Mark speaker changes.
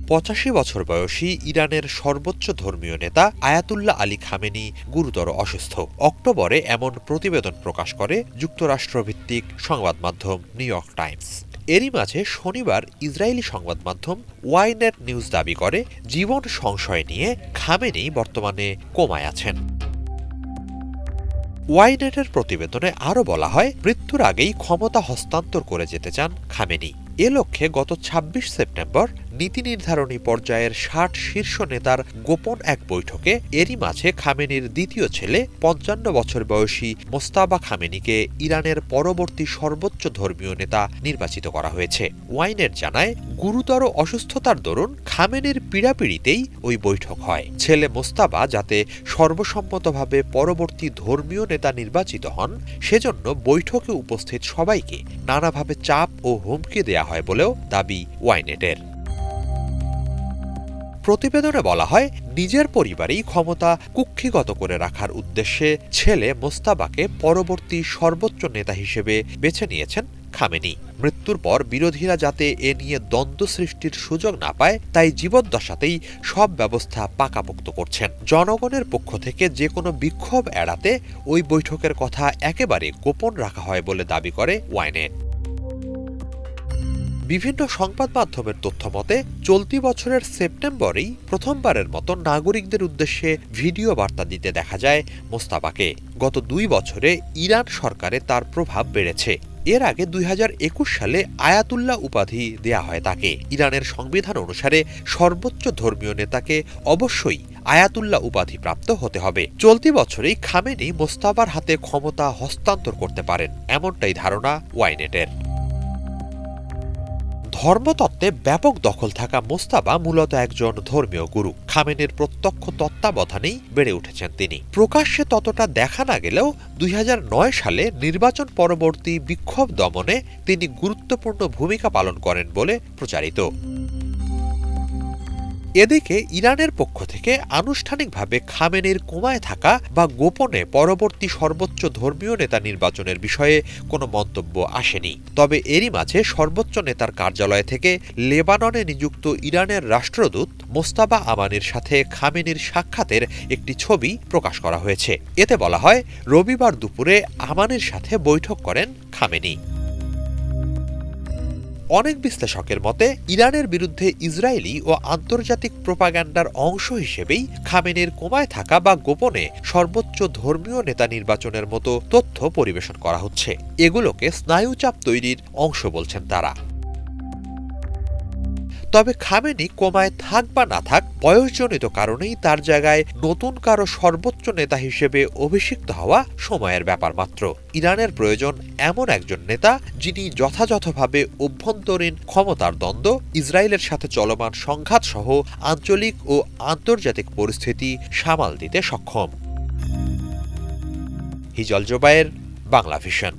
Speaker 1: ৮৫ বছর বয়সী ইরানের সর্বোচ্চ ধর্মীয় নেতা আয়াতুল্লাহ আলী খামেনি গুরুতর অসুস্থ। অক্টোবরে এমন প্রতিবেদন প্রকাশ করে যুক্তরাষ্ট্রভিত্তিক সংবাদ মাধ্যম নিউ ইয়র্ক টাইমস। এরই মাঝে শনিবার ইসরায়েলি সংবাদ মাধ্যম ওয়াইনেট নিউজ দাবি করে, জীবন সংশয় নিয়ে খামেনি বর্তমানে কোমায় আছেন। ওয়াইনেটের প্রতিবেদনে আরও বলা হয়, মৃত্যুর আগেই ক্ষমতা হস্তান্তর করে যেতে চান খামেনি। এ লক্ষ্যে গত ২৬ সেপ্টেম্বর নীতি নির্ধারণী পর্যায়ের ৬০ শীর্ষ নেতার গোপন এক বৈঠকে এরই মাঝে খামেনির দ্বিতীয় ছেলে ৫৫ বছর বয়সী মোস্তাবা খামেনিকে ইরানের পরবর্তী সর্বোচ্চ ধর্মীয় নেতা নির্বাচিত করা হয়েছে। ওয়াইনেট জানায়, গুরুতর অসুস্থতার দরুন খামেনির পীড়াপিড়িতেই ওই বৈঠক হয়। ছেলে মোস্তাবা যাতে সর্বসম্মতভাবে পরবর্তী ধর্মীয় নেতা নির্বাচিত হন, সেজন্য বৈঠকে উপস্থিত সবাইকে নানাভাবে চাপ ও হুমকি দেয়া হয় বলেও দাবি ওয়াইনেটের। প্রতিবেদনে বলা হয়, নিজের পরিবারেই ক্ষমতা কুক্ষিগত করে রাখার উদ্দেশ্যে ছেলে মোস্তাবাকে পরবর্তী সর্বোচ্চ নেতা হিসেবে বেছে নিয়েছেন খামেনি। মৃত্যুর পর বিরোধীরা যাতে এ নিয়ে দ্বন্দ্ব সৃষ্টির সুযোগ না পায়, তাই জীবদ্দশাতেই সব ব্যবস্থা পাকাপোক্ত করছেন। জনগণের পক্ষ থেকে যে কোনো বিক্ষোভ এড়াতে ওই বৈঠকের কথা একেবারে গোপন রাখা হয় বলে দাবি করে ওয়াইনেট। বিভিন্ন সংবাদ মাধ্যমের তথ্য মতে, চলতি বছরের সেপ্টেম্বরেই প্রথমবারের মতো নাগরিকদের উদ্দেশ্যে ভিডিও বার্তা দিতে দেখা যায় মোস্তাবাকে। গত ২ বছরে ইরান সরকারে তার প্রভাব বেড়েছে। এর আগে ২০২১ সালে আয়াতুল্লাহ উপাধি দেয়া হয় তাকে। ইরানের সংবিধান অনুসারে সর্বোচ্চ ধর্মীয় নেতাকে অবশ্যই আয়াতুল্লাহ উপাধি প্রাপ্ত হতে হবে। চলতি বছরেই খামেনি মোস্তাবার হাতে ক্ষমতা হস্তান্তর করতে পারেন, এমনটাই ধারণা ওয়াইনেটের। ধর্মতত্ত্বে ব্যাপক দখল থাকা মোস্তাবা মূলত একজন ধর্মীয় গুরু। খামেনির প্রত্যক্ষ তত্ত্বাবধানেই বেড়ে উঠেছেন তিনি। প্রকাশ্যে ততটা দেখা না গেলেও ২০০৯ সালে নির্বাচন পরবর্তী বিক্ষোভ দমনে তিনি গুরুত্বপূর্ণ ভূমিকা পালন করেন বলে প্রচারিত। এদিকে ইরানের পক্ষ থেকে আনুষ্ঠানিকভাবে খামেনির কোমায় থাকা বা গোপনে পরবর্তী সর্বোচ্চ ধর্মীয় নেতা নির্বাচনের বিষয়ে কোনো মন্তব্য আসেনি। তবে এরই মাঝে সর্বোচ্চ নেতার কার্যালয় থেকে লেবাননে নিযুক্ত ইরানের রাষ্ট্রদূত মোস্তাবা আমানির সাথে খামেনির সাক্ষাতের একটি ছবি প্রকাশ করা হয়েছে। এতে বলা হয়, রবিবার দুপুরে আমানির সাথে বৈঠক করেন খামেনি। অনেক বিশ্লেষকের মতে, ইরানের বিরুদ্ধে ইসরায়েলি ও আন্তর্জাতিক প্রোপাগান্ডার অংশ হিসেবেই খামেনির কোমায় থাকা বা গোপনে সর্বোচ্চ ধর্মীয় নেতা নির্বাচনের মতো তথ্য পরিবেশন করা হচ্ছে। এগুলোকে স্নায়ুচাপ তৈরির অংশ বলছেন তারা। তবে খামেনি কোমায় থাক বা না থাক, বয়সজনিত কারণেই তার জায়গায় নতুন কারো সর্বোচ্চ নেতা হিসেবে অভিষিক্ত হওয়া সময়ের ব্যাপার মাত্র। ইরানের প্রয়োজন এমন একজন নেতা যিনি যথাযথভাবে অভ্যন্তরীণ ক্ষমতার দ্বন্দ্ব, ইসরায়েলের সাথে চলমান সংঘাত সহ আঞ্চলিক ও আন্তর্জাতিক পরিস্থিতি সামাল দিতে সক্ষম। হিজল জোবায়ের, বাংলা ভিশন।